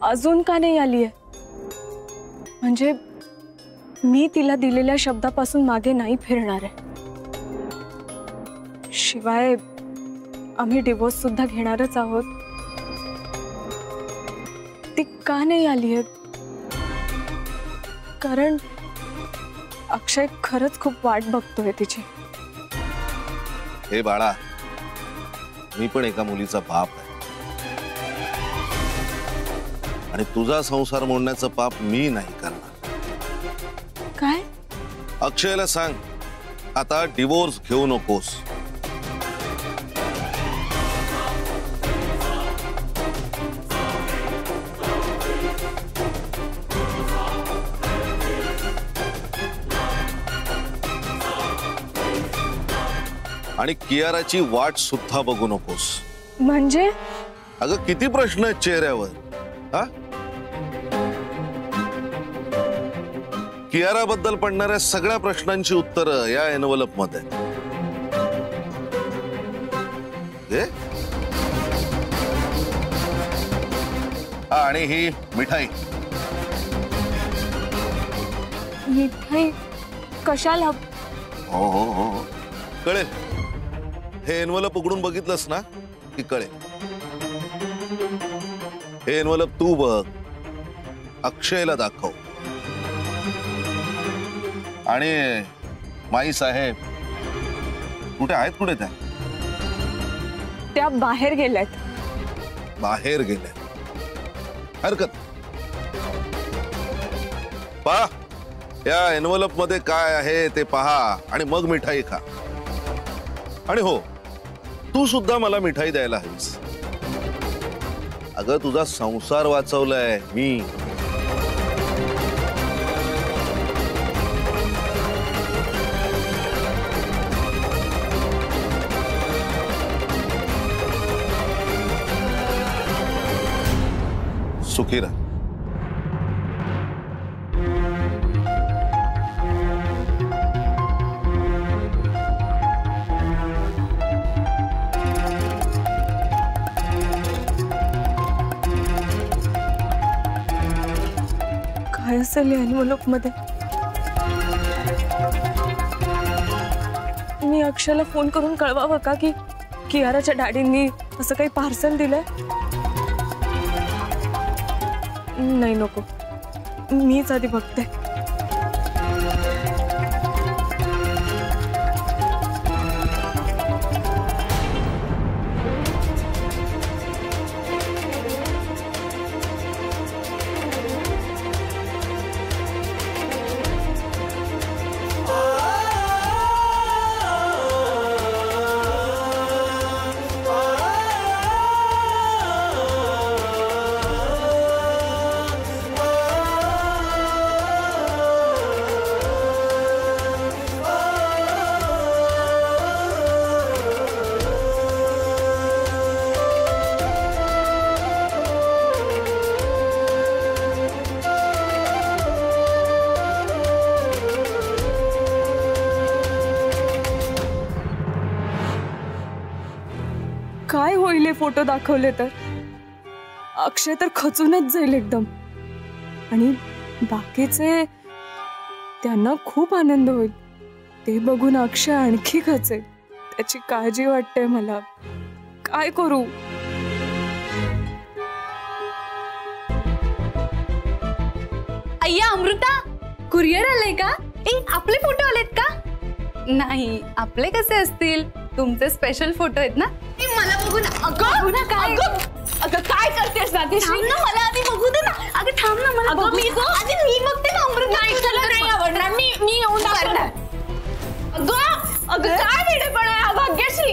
अजून का नाही आली आहे? म्हणजे मी तिला दिलेल्या शब्दापासून मागे नाही फिरणार आहे. शिवाय आम्ही डिवोर्स सुद्धा घेणारच आहोत. ती का नाही आली आहे? कारण अक्षय खरंच खूप वाट बघतोय तिची. हे बाळा, मी पण एका मुलीचा बाप आहे आणि तुझा संसार मोडण्याचं पाप मी नाही करणार. काय? अक्षयला सांग आता डिवोर्स घेऊ नकोस. आणि कियाराची वाट सुद्धा बघू नकोस. म्हणजे? अगं किती प्रश्न आहेत चेहऱ्यावर. हा, कियाराबद्दल पडणाऱ्या सगळ्या प्रश्नांची उत्तरं या एनवलप मध्ये. आणि ही मिठाई. मिठाई कशाला? हो हो हो कळेल. हे एनवलप उघडून बघितलंस ना की कळेल. हे एनवलप तू बघ, अक्षयला दाखव. आणि माई साहेब कुठे आहेत? कुठे त्या बाहेर गेल्यात. बाहेर गेल्या? हरकत पहा, या एनवलप मध्ये काय आहे ते पहा आणि मग मिठाई खा. आणि हो, तू सुद्धा मला मिठाई द्यायला हवीस. अगं तुझा संसार वाचवलाय मी. सुखी रहा. काय असेल एनवलप मध्ये? मी अक्षयला फोन करून कळवावं का की कियाराच्या डॅडींनी असं काही पार्सल दिलंय? नाही, नको. मीच आधी बघते. काय होईल फोटो दाखवले तर? अक्षय तर खचूनच जाईल एकदम. आणि बाकीचे, त्यांना खूप आनंद होईल. ते बघून अक्षय आणखी खचेल. त्याची काळजी वाटते मला. काय करू? अय्या अमृता, कुरिअर आलंय का? आपले फोटो आलेत का? नाही, आपले कसे असतील? तुमचे स्पेशल फोटो आहेत ना. मला बघू ना. अगं काय? अगं काय करतेस राधेश्री? ना मला आधी बघू दे ना. अगं थांब ना, मला बघू दे. आधी मी बघते ना अमृता. नाही, तुला नाही आवडणार. मी येऊन करणार. अगं काय वेडेपणा आहे भाग्यश्री?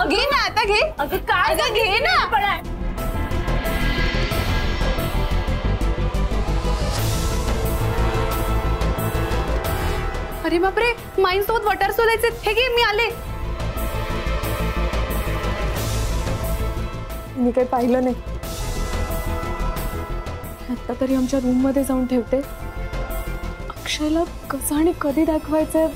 घे ना आता, घे. अगं काय? अगं घे ना. अरे बापरे, माईंसोबत वॉटर सोलायचे. हे घे, मी आले. मी काही पाहिलं नाही. आता तरी आमच्या रूम मध्ये जाऊन ठेवते. अक्षयला कसं आणि कधी दाखवायचंय